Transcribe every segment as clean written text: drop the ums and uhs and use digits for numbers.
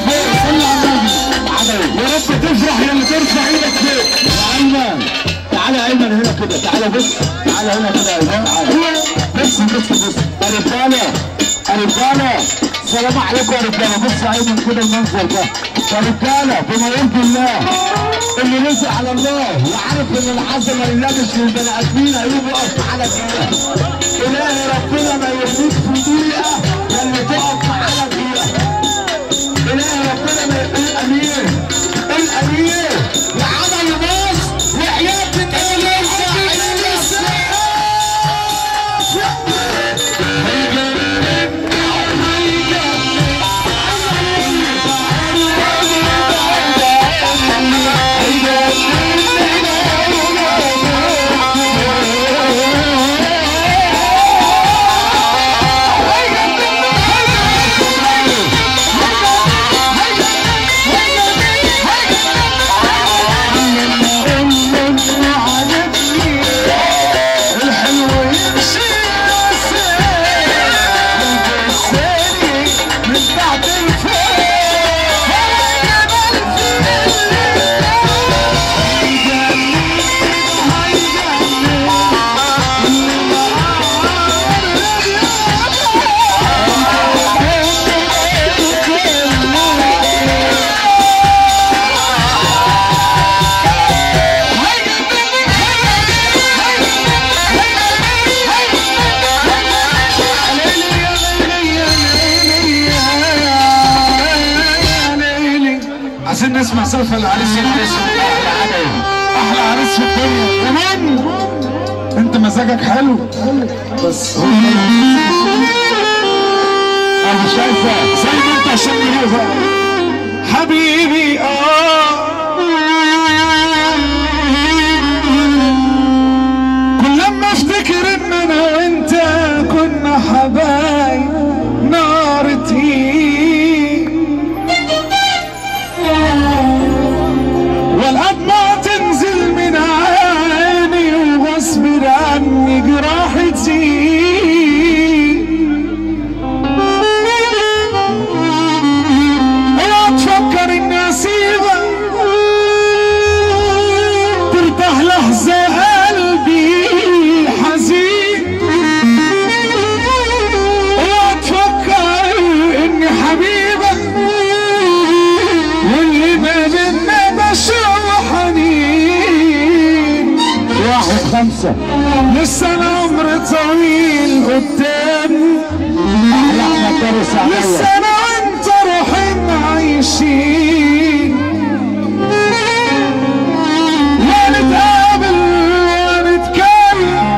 فوق، صلي على النبي. يا رب تفرح يا اللي ترفع ايدك فوق. يا ايمن تعالى يا ايمن هنا كده، تعالى بص، تعالى هنا كده يا ايمن. بص يا رجاله، يا رجاله السلام عليكم يا رجاله. بص يا ايمن كده المنظر ده يا رجاله، بما يرضي الله اللي رزق على الله وعارف ان العظمه لله مش للبني ادمين هيقوم يقف على دقيقه. الهي ربنا ما يرضيك في دقيقه يا اللي تقف على دقيقه. الهي ربنا ما يرضيك. الامير الامير وعمل مصر وحياه النبي نسمع سالفه العريس احلى عريس في الدنيا. كمان انت مزاجك حلو بس انا شايفه زي ما انت عشان نروح حبيبي. كل لما افتكر ان انا وانت كنا حبايب نار تهيب والأدمع تنزل من عيني وغصب عني جراحي تزيد. اوعى تفكر اني اسيبك ترتاح لحظة قلبي حزين. اوعى تفكر اني حبيبك واللي ما بينا شو حنين. 1-5 لسه انا عمري طويل قدامي لسه انا وانت روحين عايشين. لا نتقابل ولا نتكلم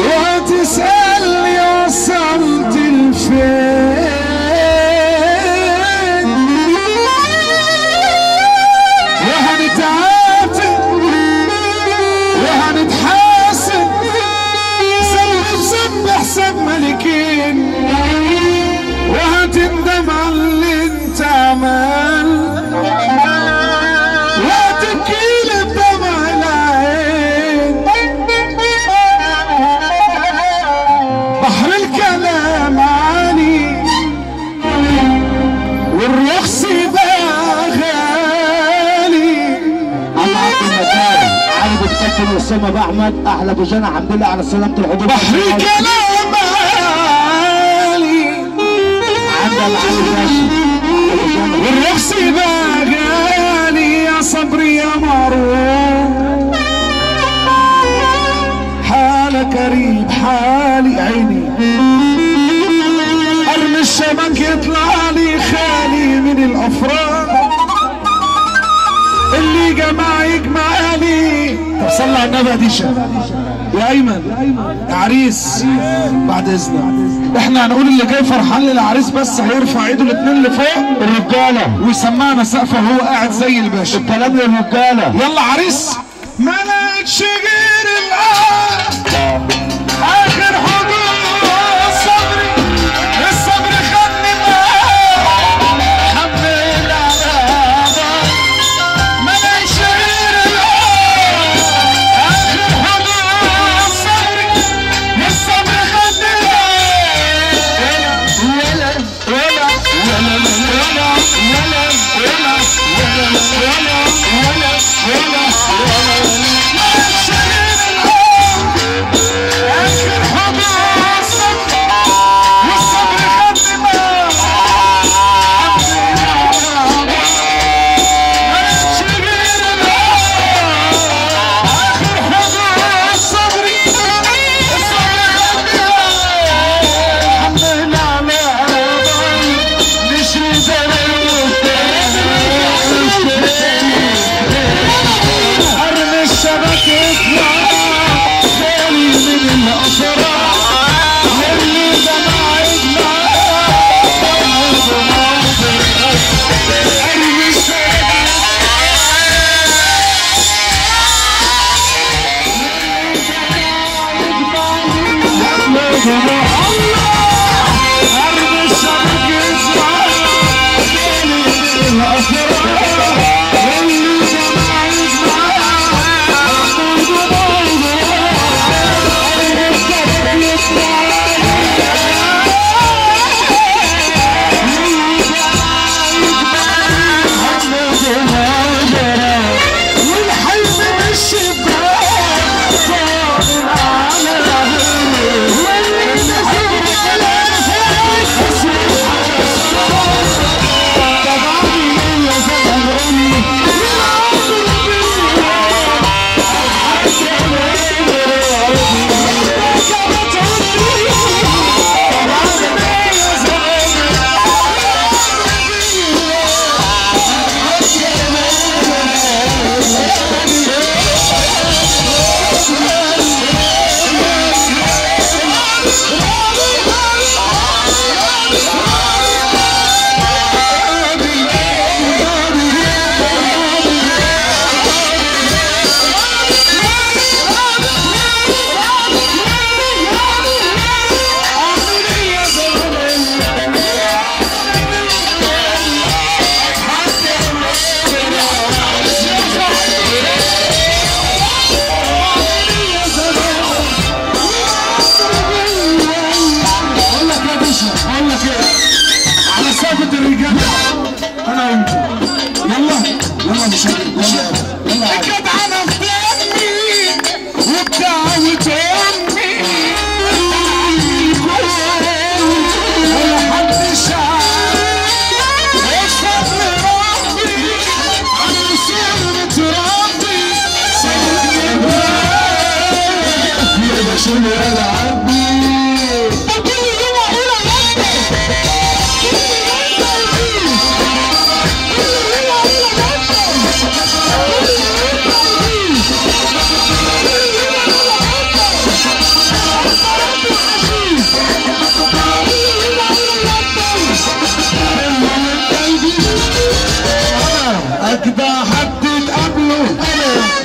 وتسألني وصلت لفين. وهنتحاسب ذنب بحساب ملكين وهتندم على اللي انت عمل وهتبكيلي بدمع العين. بحر الكلام عالي والرخص بقى غالي. علي بتكتب اسامه باحمد احلى ابو جنى الحمد لله على سلامه الحضور. بحر كلام عالي عند العلي باشا والرخص بقى غالي. يا صبري يا معروف حالك قريب حالي عيني ارمي الشبك يطلع لي خالي من الافراح اللي جمع يجمع لي. طب صلي على النبي يا ديشا يا ايمن يا عريس بعد اذنك. احنا هنقول اللي جاي فرحان للعريس بس هيرفع ايده الاثنين لفوق الرجاله ويسمعنا سقفه وهو قاعد زي الباشا. الكلام للرجاله. يلا عريس. ما لقيتش غير القلب اخر حدود صبري الصبر خدني معاه حمل على ما لقيتش غير القلب اخر حدود صبري الصبر خدني معاه.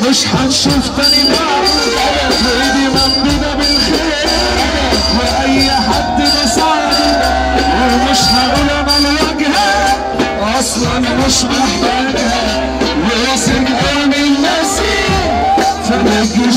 مش هنشوف تاني بعض وايدي ممدودة بالخير واي حد بساعده ومش هقول انا الوجهة اصلا مش محتاجها وراسك اعمل نفسي فما تجيش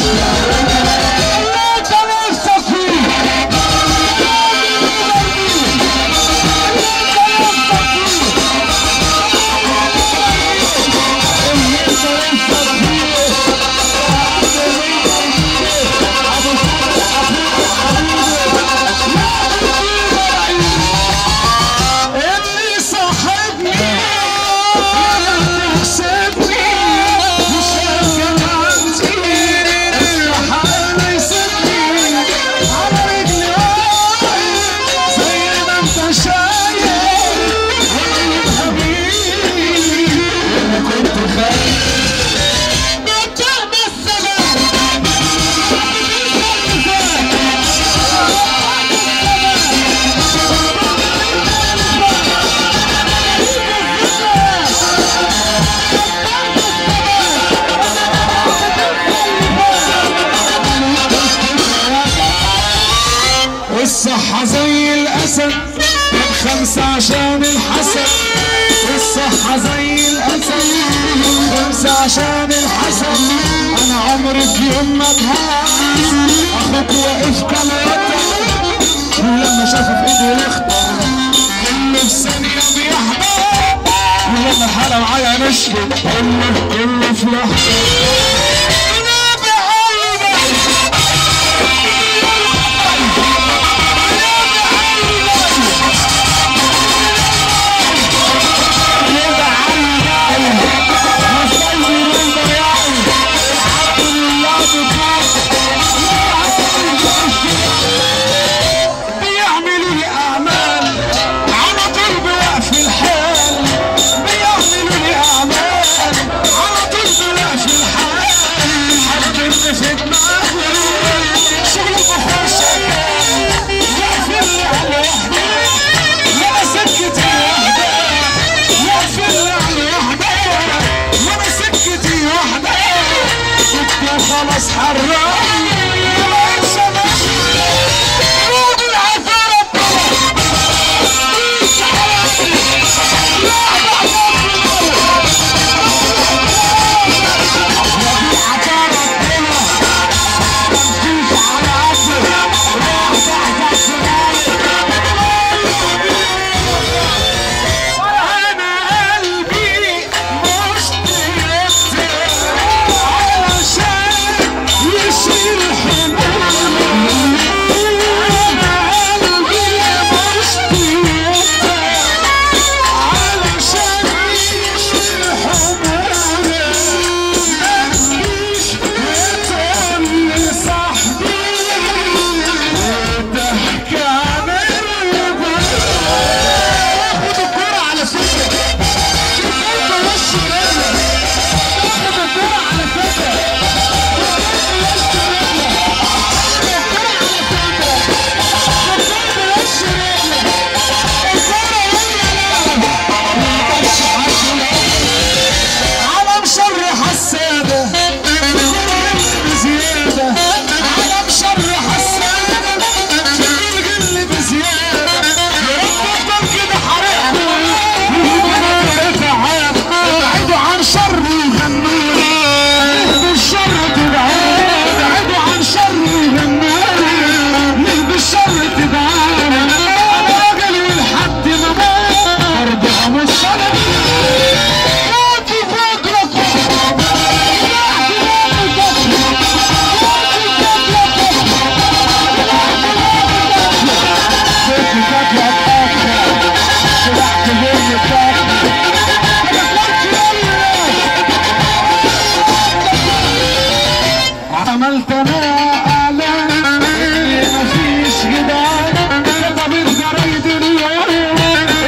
الصحة زي الأسد خمسة عشان الحسد الصحة زي الأسد خمسة عشان الحسد أنا عمري في يوم ما اتهز أخوك واقف كالوتر ولما شافه في إيدي الأخضر كله في ثانية بيحضر ولما الحالة معايا مشيت كله في لحظة عملت انا مفيش جدعان كتب الجرايد اليوم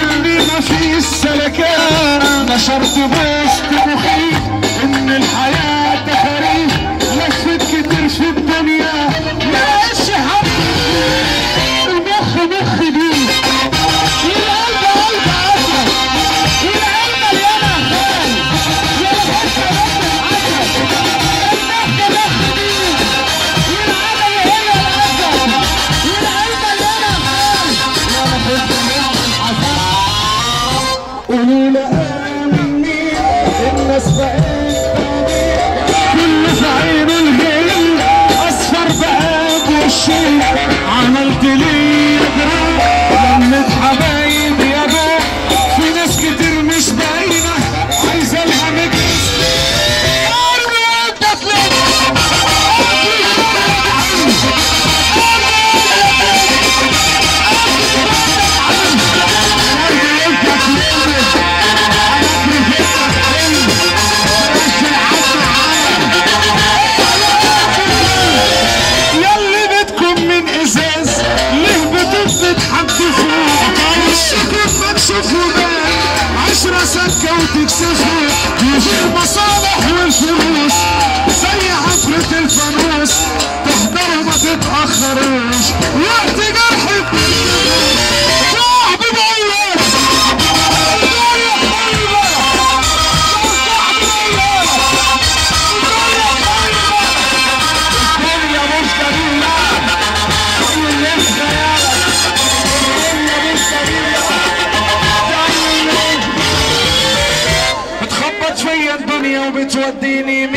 اني مفيش سلكان نشرت بوست مخيف ان الحياة تخاريف لفت كتير في الدنيا ماشي حد المخ مخ بيه والقلب قلب اسد والعين مليانة خال يا باشا قولوا لأمني الناس بقت كل في عينه الهيل أصفر بقى بوشي عملت لي لمة حبايب يا بابا في ناس كتير مش باينة عايزة لها مكس وتكسفوا مش المصالح والفلوس زي عفرة الفانوس تحضروا ما تتأخروش وقت جرحك صاحبي بقولك وبتوديني